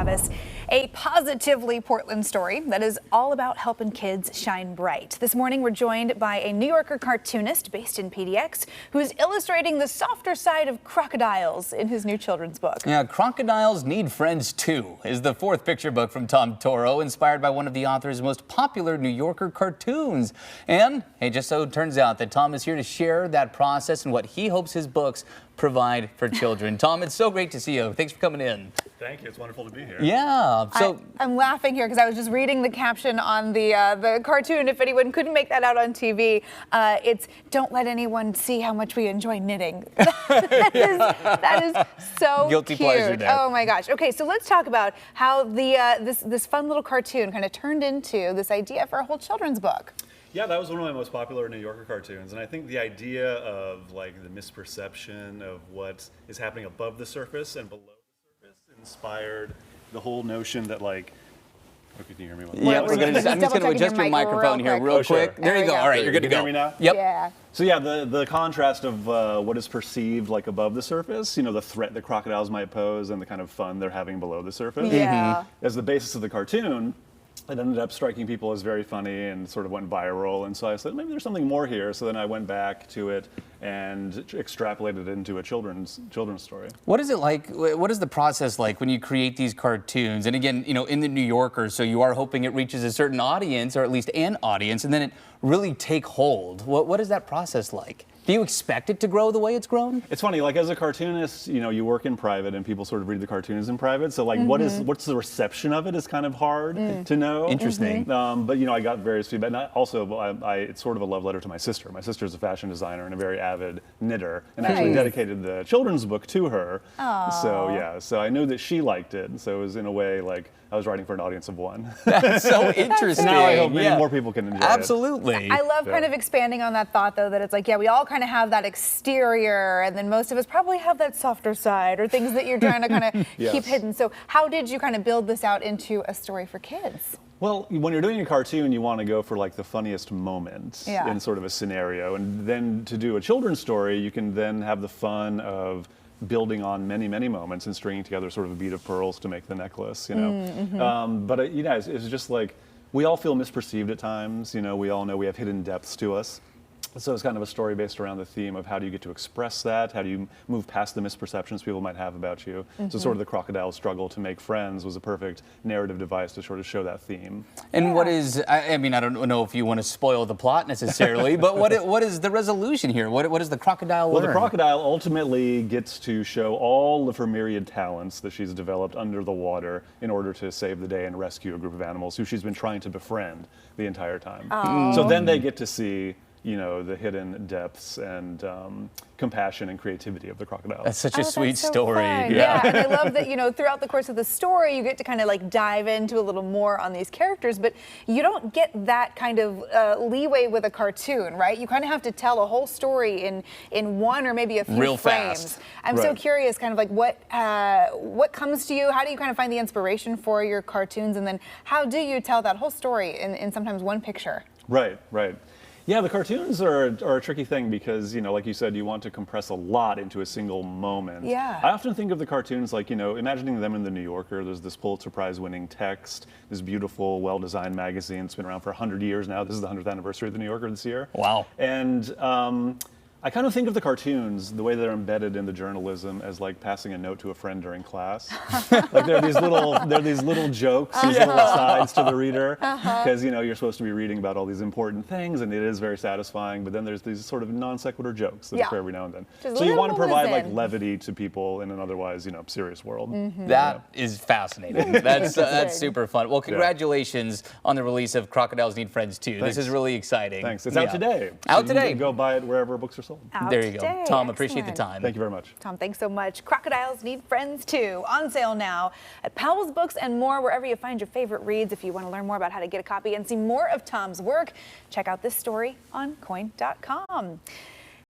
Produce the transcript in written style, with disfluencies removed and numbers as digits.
have us a positively Portland story that is all about helping kids shine bright. This morning we're joined by a New Yorker cartoonist based in PDX who is illustrating the softer side of crocodiles in his new children's book. Yeah, Crocodiles Need Friends Too is the fourth picture book from Toro, inspired by one of the author's most popular New Yorker cartoons. And hey, just so it turns out that Tom is here to share that process and what he hopes his books provide for children. Tom, it's so great to see you. Thanks for coming in. Thank you. It's wonderful to be here. Yeah. So I'm laughing here because I was just reading the caption on the cartoon. If anyone couldn't make that out on TV, it's "Don't let anyone see how much we enjoy knitting." that is so guilty cute. pleasure there. Oh my gosh. Okay, so let's talk about how this fun little cartoon kind of turned into this idea for a whole children's book. Yeah, that was one of my most popular New Yorker cartoons, and I think the idea of like the misperception of what is happening above the surface and below the surface inspired the whole notion that like. Okay, can you hear me? Yeah, I'm just going to adjust your microphone here real quick. There you go. All right, you're good to go. Can you hear me now? Yep. Yeah. So yeah, the contrast of what is perceived like above the surface, you know, the threat that crocodiles might pose and the kind of fun they're having below the surface. Yeah. As the basis of the cartoon, it ended up striking people as very funny and sort of went viral. And so I said, maybe there's something more here. So then I went back to it and extrapolated it into a children's story. What is it like? What is the process like when you create these cartoons? And again, you know, in the New Yorker, so you are hoping it reaches a certain audience, or at least an audience, and then it really take hold. What is that process like? Do you expect it to grow the way it's grown? It's funny, like as a cartoonist, you know, you work in private and people sort of read the cartoons in private. So like, what's the reception of it is kind of hard to know. Interesting. But you know, I got various feedback. And it's sort of a love letter to my sister. My sister's a fashion designer and a very avid knitter, and actually dedicated the children's book to her. Aww. So yeah, so I knew that she liked it. So it was in a way like I was writing for an audience of one. That's so interesting. Now I hope many more people can enjoy it. Absolutely. I love kind of expanding on that thought, though, that it's like, yeah, we all kind of have that exterior, and then most of us probably have that softer side, or things that you're trying to kind of keep hidden. So how did you kind of build this out into a story for kids? Well, when you're doing a cartoon, you want to go for like the funniest moment in sort of a scenario. And then to do a children's story, you can then have the fun of building on many, many moments and stringing together sort of a bead of pearls to make the necklace, you know. But you know, it's just like, we all feel misperceived at times, you know, we all know we have hidden depths to us. So it's kind of a story based around the theme of how do you get to express that? How do you move past the misperceptions people might have about you? So sort of the crocodile struggle to make friends was a perfect narrative device to sort of show that theme. And what is, I mean, I don't know if you want to spoil the plot necessarily, but what is the resolution here? What does the crocodile learn? Well, the crocodile ultimately gets to show all of her myriad talents that she's developed under the water in order to save the day and rescue a group of animals who she's been trying to befriend the entire time. So then they get to see, you know, the hidden depths and compassion and creativity of the crocodile. That's such a sweet story. Yeah, and I love that, you know, throughout the course of the story, you get to kind of like dive into a little more on these characters, but you don't get that kind of leeway with a cartoon, right? You kind of have to tell a whole story in one or maybe a few Real frames. fast. I'm so curious, kind of like what comes to you? How do you kind of find the inspiration for your cartoons, and then how do you tell that whole story in sometimes one picture? Right. Yeah, the cartoons are a tricky thing because, you know, like you said, you want to compress a lot into a single moment. Yeah. I often think of the cartoons like, you know, imagining them in the New Yorker. There's this Pulitzer Prize winning text, this beautiful, well-designed magazine. It's been around for 100 years now. This is the 100th anniversary of the New Yorker this year. Wow. And I kind of think of the cartoons, the way they're embedded in the journalism, as like passing a note to a friend during class. Like they're these little jokes, these little asides to the reader, because you know you're supposed to be reading about all these important things, and it is very satisfying. But then there's these sort of non sequitur jokes that occur every now and then. So you want to provide like levity to people in an otherwise, you know, serious world. That is fascinating. That's super fun. Well, congratulations on the release of Crocodiles Need Friends Too. Thanks. This is really exciting. Thanks. It's out today. Out so today. You can go buy it wherever books are sold. There you go. Tom, appreciate the time. Thank you very much. Tom, thanks so much. Crocodiles Need Friends Too, on sale now at Powell's Books and more, wherever you find your favorite reads. If you want to learn more about how to get a copy and see more of Tom's work, check out this story on coin.com.